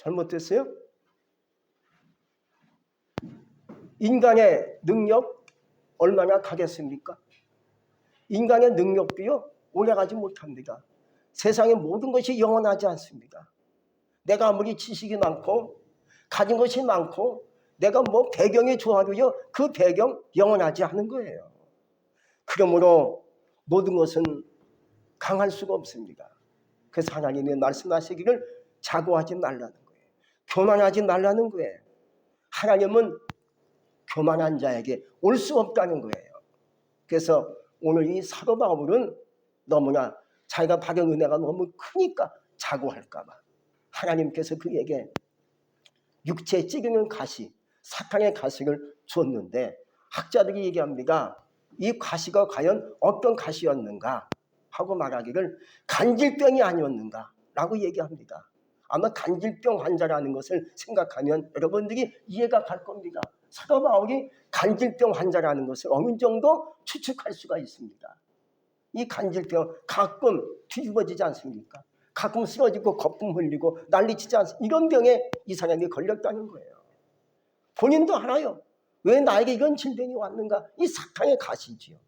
잘못됐어요? 인간의 능력 얼마나 가겠습니까? 인간의 능력도요 오래가지 못합니다. 세상의 모든 것이 영원하지 않습니다. 내가 아무리 지식이 많고 가진 것이 많고 내가 뭐 배경이 좋아도요 그 배경 영원하지 않은 거예요. 그러므로 모든 것은 강할 수가 없습니다. 그래서 하나님이 말씀하시기를 자고하지 말라는 거예요. 교만하지 말라는 거예요. 하나님은 교만한 자에게 올 수 없다는 거예요. 그래서 오늘 이 사도 바울은 너무나 자기가 받은 은혜가 너무 크니까 자고할까 봐 하나님께서 그에게 육체에 찌르는 가시, 사탄의 가시를 줬는데 학자들이 얘기합니다. 이 가시가 과연 어떤 가시였는가 하고 말하기를 간질병이 아니었는가 라고 얘기합니다. 아마 간질병 환자라는 것을 생각하면 여러분들이 이해가 갈 겁니다. 사도 바울이 간질병 환자라는 것을 어느 정도 추측할 수가 있습니다. 이 간질병 가끔 뒤집어지지 않습니까? 가끔 쓰러지고 거품 흘리고 난리치지 않습니까? 이런 병에 이 사람이 걸렸다는 거예요. 본인도 알아요. 왜 나에게 이런 질병이 왔는가? 이 사탄의 가시지요.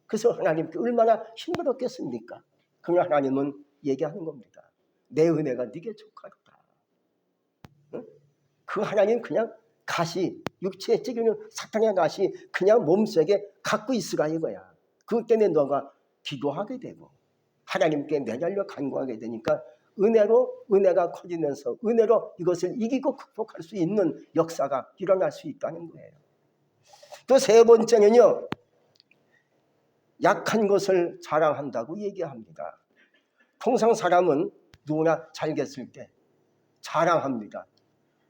그래서 하나님께 얼마나 힘들었겠습니까? 그러나 하나님은 얘기하는 겁니다. 내 은혜가 네게 족하다. 응? 그 하나님 그냥 가시, 육체에 찌르는 사탄의 가시 그냥 몸속에 갖고 있으라 이거야. 그것 때문에 너가 기도하게 되고 하나님께 매달려 간구하게 되니까 은혜가 커지면서 은혜로 이것을 이기고 극복할 수 있는 역사가 일어날 수 있다는 거예요. 또 세 번째는요. 약한 것을 자랑한다고 얘기합니다. 통상 사람은 누구나 잘 됐을 때 자랑합니다.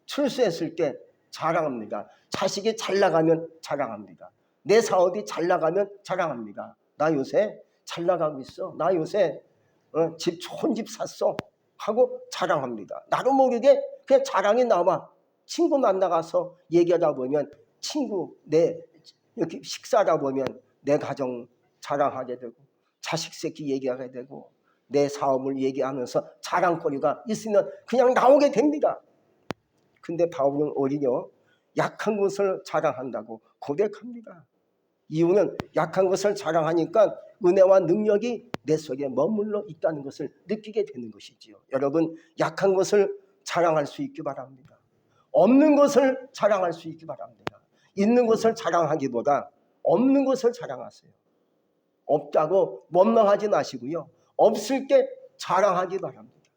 출세했을 때 자랑합니다. 자식이 잘 나가면 자랑합니다. 내 사업이 잘 나가면 자랑합니다. 나 요새 잘 나가고 있어. 나 요새 좋은 집 샀어. 하고 자랑합니다. 나도 모르게 그냥 자랑이 나와. 친구 만나가서 얘기하다 보면 이렇게 식사하다 보면 내 가정 자랑하게 되고 자식 새끼 얘기하게 되고 내 사업을 얘기하면서 자랑거리가 있으면 그냥 나오게 됩니다. 근데 바울은 오히려 약한 것을 자랑한다고 고백합니다. 이유는 약한 것을 자랑하니까 은혜와 능력이 내 속에 머물러 있다는 것을 느끼게 되는 것이지요. 여러분 약한 것을 자랑할 수 있기 바랍니다. 없는 것을 자랑할 수 있기 바랍니다. 있는 것을 자랑하기보다 없는 것을 자랑하세요. 없다고 원망하지 마시고요. 없을 때 자랑하기 바랍니다.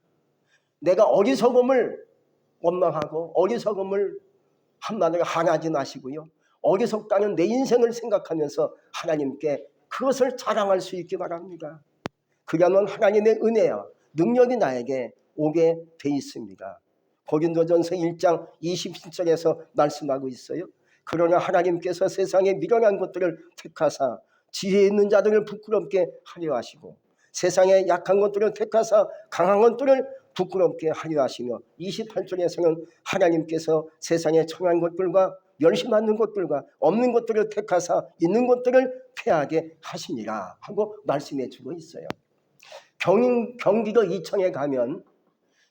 내가 어리석음을 원망하고 어리석음을 한마디로 하나지 마시고요. 어리석다는 내 인생을 생각하면서 하나님께 그것을 자랑할 수 있기 바랍니다. 그러면 하나님의 은혜와 능력이 나에게 오게 돼 있습니다. 고린도전서 1장 27절에서 말씀하고 있어요. 그러나 하나님께서 세상에 미련한 것들을 택하사 지혜 있는 자들을 부끄럽게 하려 하시고 세상에 약한 것들을 택하사 강한 것들을 부끄럽게 하려 하시며 28절에서는 하나님께서 세상에 청한 것들과 멸시받는 것들과 없는 것들을 택하사 있는 것들을 패하게 하시니라 하고 말씀해 주고 있어요. 경기도 이천에 가면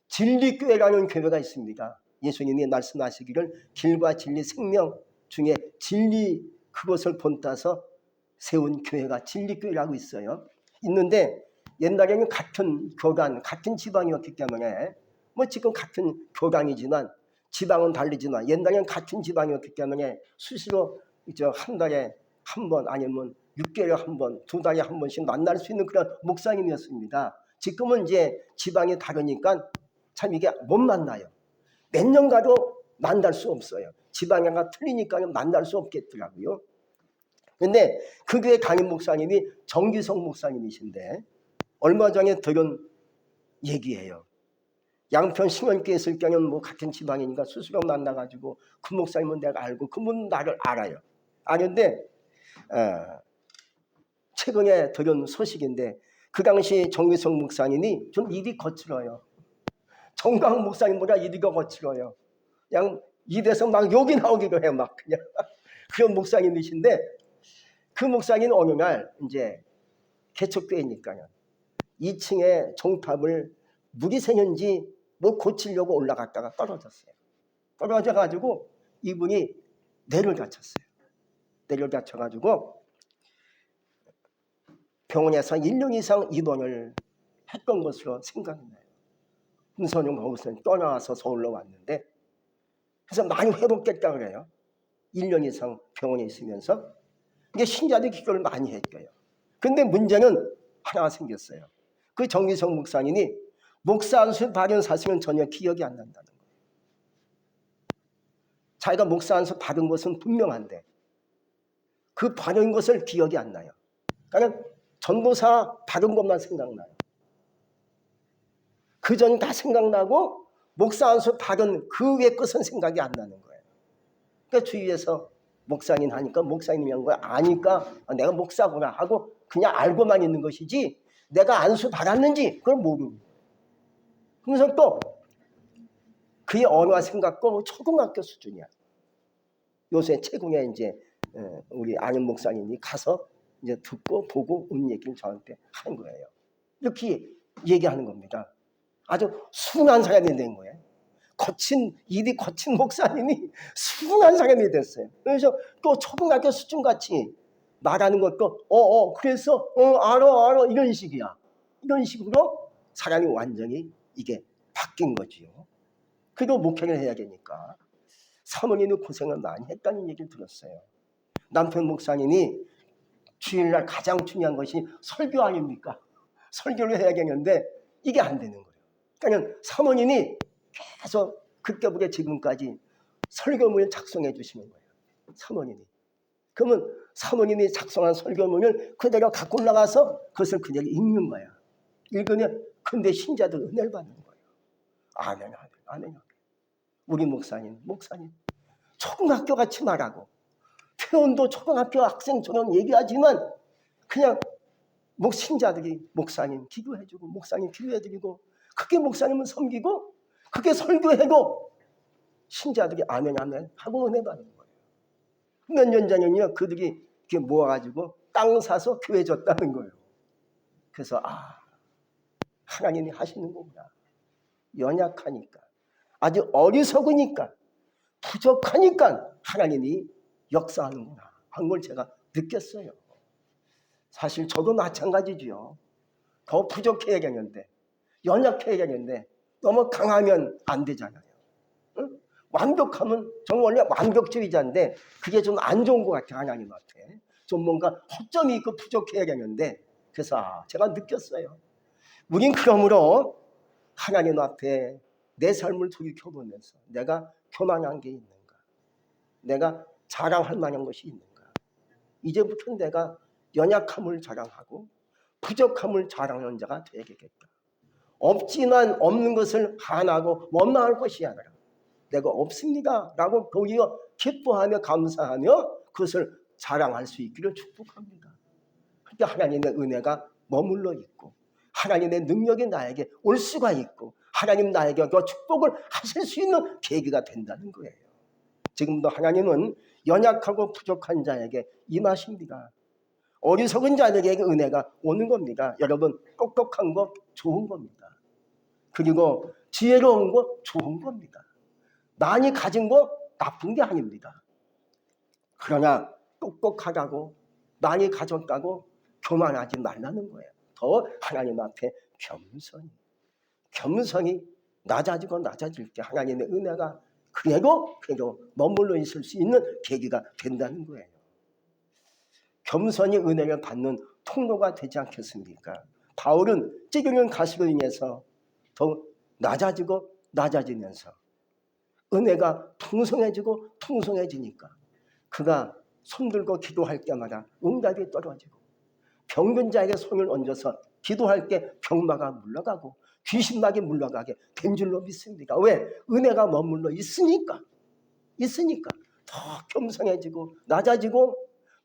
진리교회라는 교회가 있습니다. 예수님이 말씀하시기를 길과 진리 생명 중에 진리 그것을 본따서 세운 교회가 진리교회라고 있어요. 있는데 옛날에는 같은 교단, 같은 지방이었기 때문에 뭐 지금 같은 교단이지만 지방은 다르지만 옛날에는 같은 지방이었기 때문에 수시로 한 달에 한 번 아니면 6개월에 한 번, 2달에 한 번씩 만날 수 있는 그런 목사님이었습니다. 지금은 이제 지방이 다르니까 참 이게 못 만나요. 몇 년 가도 만날 수 없어요. 지방이가 틀리니까 만날 수 없겠더라고요. 근데 그 교회 담임 목사님이 정기성 목사님이신데 얼마 전에 들은 얘기예요. 양평 신원교회 있을 때는 뭐 같은 지방이니까 스스로 만나가지고 그 목사님은 내가 알고 그분 나를 알아요. 아는데 최근에 들은 소식인데 그 당시 정기성 목사님이 좀 입이 거칠어요. 정강 목사님보다 입이 거칠어요. 그냥 입에서 막 욕이 나오기도 해요. 막 그냥 그런 목사님이신데 그 목사님은 어느 날 이제 개척교회니까요. 2층에 종탑을 물이 새는지 뭐 고치려고 올라갔다가 떨어졌어요. 떨어져가지고 이분이 뇌를 다쳤어요. 뇌를 다쳐가지고 병원에서 1년 이상 입원을 했던 것으로 생각이 나요. 훈선용 거기서 떠나와서 서울로 왔는데, 그래서 많이 회복됐다 그래요. 1년 이상 병원에 있으면서. 이게 신자들 기도를 많이 했어요. 근데 문제는 하나가 생겼어요. 그 정기성 목사님이 목사 안수 받은 사실은 전혀 기억이 안 난다는 거예요. 자기가 목사 안수 받은 것은 분명한데 그 받은 것을 기억이 안 나요. 그러니까 전도사 받은 것만 생각나요. 그 전 다 생각나고 목사 안수 받은 그 외 것은 생각이 안 나는 거예요. 그러니까 주위에서 목사님 하니까 목사님이 한 거야. 아니까 내가 목사구나 하고 그냥 알고만 있는 것이지 내가 안수 받았는지 그걸 모릅니다. 그래서 또 그의 언어와 생각도 초등학교 수준이야. 요새 채궁에 이제 우리 아는 목사님이 가서 이제 듣고 보고 온 얘기를 저한테 하는 거예요. 이렇게 얘기하는 겁니다. 아주 순한 사람이 된 거예요. 일이 거친 목사님이 순한 사람이 됐어요. 그래서 또 초등학교 수준 같이 말하는 것도 그래서 알아 이런 식이야. 이런 식으로 사람이 완전히 이게 바뀐 거지요. 그래도 목회를 해야 되니까 사모님이 고생을 많이 했다는 얘기를 들었어요. 남편 목사님이 주일날 가장 중요한 것이 설교 아닙니까? 설교를 해야겠는데 이게 안 되는 거예요. 그러니까 사모님이 계속 그때부터 지금까지 설교문을 작성해 주시는 거예요. 사모님이. 그러면 사모님이 작성한 설교문을 그대로 갖고 올라가서 그것을 그대로 읽는 거야. 읽으면 근데 신자들 은혜를 받는 거예요. 아멘. 우리 목사님 초등학교 같이 말하고 표현도 초등학교 학생처럼 얘기하지만 그냥 신자들이 목사님 기도해주고 목사님 기도해드리고 그게 목사님을 섬기고 그게 설교해도 신자들이 아멘 하고 은혜 받는 거예요. 몇 년 전에는요 그들이 이렇게 모아가지고 땅 사서 교회 줬다는 거예요. 그래서 하나님이 하시는 거구나. 연약하니까 아주 어리석으니까 부족하니까 하나님이 역사하는구나 한 걸 제가 느꼈어요. 사실 저도 마찬가지지요. 더 부족해야겠는데 연약해야겠는데 너무 강하면 안 되잖아요. 응? 완벽하면 저는 원래 완벽주의자인데 그게 좀 안 좋은 것 같아요. 하나님한테 좀 뭔가 허점이 있고 부족해야겠는데 그래서 제가 느꼈어요. 우린 그러므로 하나님 앞에 내 삶을 돌이켜보면서 내가 교만한 게 있는가, 내가 자랑할 만한 것이 있는가, 이제부터 내가 연약함을 자랑하고 부족함을 자랑하는 자가 되야겠다. 없지만 없는 것을 한하고 원망할 것이 아니라 내가 없습니다 라고 도리어 기뻐하며 감사하며 그것을 자랑할 수 있기를 축복합니다. 그러니까 하나님의 은혜가 머물러 있고 하나님의 능력이 나에게 올 수가 있고 하나님 나에게 그 축복을 하실 수 있는 계기가 된다는 거예요. 지금도 하나님은 연약하고 부족한 자에게 임하십니다. 어리석은 자들에게 은혜가 오는 겁니다. 여러분 똑똑한 거 좋은 겁니다. 그리고 지혜로운 거 좋은 겁니다. 많이 가진 거 나쁜 게 아닙니다. 그러나 똑똑하다고 많이 가졌다고 교만하지 말라는 거예요. 더 하나님 앞에 겸손히 낮아지고 낮아질 때 하나님의 은혜가 그래도 머물러 있을 수 있는 계기가 된다는 거예요. 겸손히 은혜를 받는 통로가 되지 않겠습니까? 바울은 찌르는 가시로 인해서 더 낮아지고 낮아지면서 은혜가 풍성해지니까 그가 손들고 기도할 때마다 응답이 떨어지고 병든자에게 손을 얹어서 기도할 때 병마가 물러가고 귀신막이 물러가게 된 줄로 믿습니다. 왜? 은혜가 머물러 있으니까 더 겸손해지고 낮아지고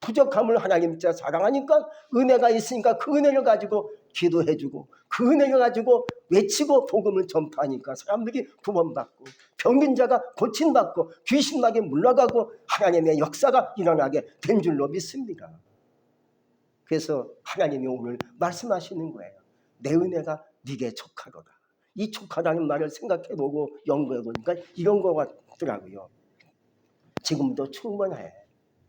부족함을 하나님께 자랑하니까 은혜가 있으니까 그 은혜를 가지고 기도해주고 그 은혜를 가지고 외치고 복음을 전파하니까 사람들이 구원받고 병든 자가 고침받고 귀신막이 물러가고 하나님의 역사가 일어나게 된 줄로 믿습니다. 그래서 하나님이 오늘 말씀하시는 거예요. 내 은혜가 네게 족하도다. 이 족하다는 말을 생각해보고 연구해보니까 이런 거 같더라고요. 지금도 충분해.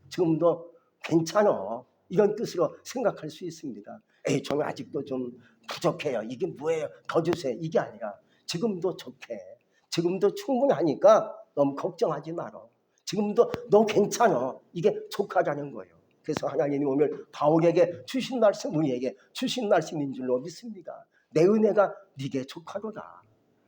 지금도 괜찮아. 이런 뜻으로 생각할 수 있습니다. 에이, 저는 아직도 좀 부족해요. 이게 뭐예요? 더 주세요. 이게 아니라 지금도 좋게. 지금도 충분하니까 너무 걱정하지 말어. 지금도 너 괜찮아. 이게 족하다는 거예요. 그래서 하나님이 오늘 바울에게 주신 말씀, 우리에게 주신 말씀인 줄로 믿습니다. 내 은혜가 네게 족하도다.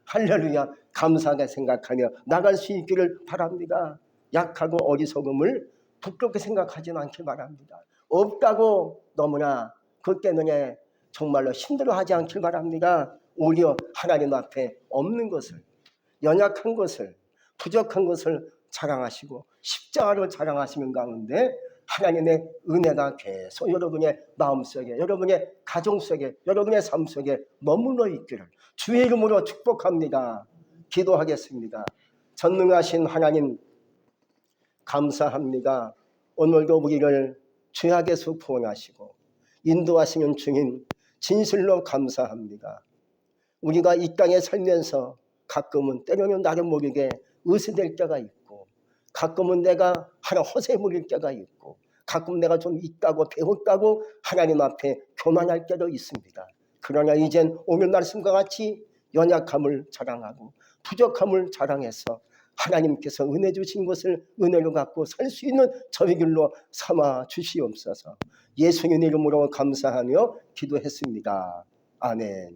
할렐루야. 감사하게 생각하며 나갈 수 있기를 바랍니다. 약하고 어리석음을 부끄럽게 생각하지는 않길 바랍니다. 없다고 너무나 그것 때문에 정말로 힘들어하지 않길 바랍니다. 오히려 하나님 앞에 없는 것을, 연약한 것을, 부족한 것을 자랑하시고 십자가를 자랑하시는 가운데 하나님의 은혜가 계속 여러분의 마음속에, 여러분의 가정 속에, 여러분의 삶 속에 머물러 있기를 주의 이름으로 축복합니다. 기도하겠습니다. 전능하신 하나님 감사합니다. 오늘도 우리를 죄악에서 구원하시고 인도하시는 주님 진실로 감사합니다. 우리가 이 땅에 살면서 가끔은 때로는 나를 모르게 의심될 때가 있고, 가끔은 내가 하나 허세 부릴 때가 있고, 가끔 내가 좀 있다고 배웠다고 하나님 앞에 교만할 때도 있습니다. 그러나 이젠 오늘 말씀과 같이 연약함을 자랑하고 부족함을 자랑해서 하나님께서 은혜 주신 것을 은혜로 갖고 살 수 있는 저희들로 삼아 주시옵소서. 예수님 이름으로 감사하며 기도했습니다. 아멘.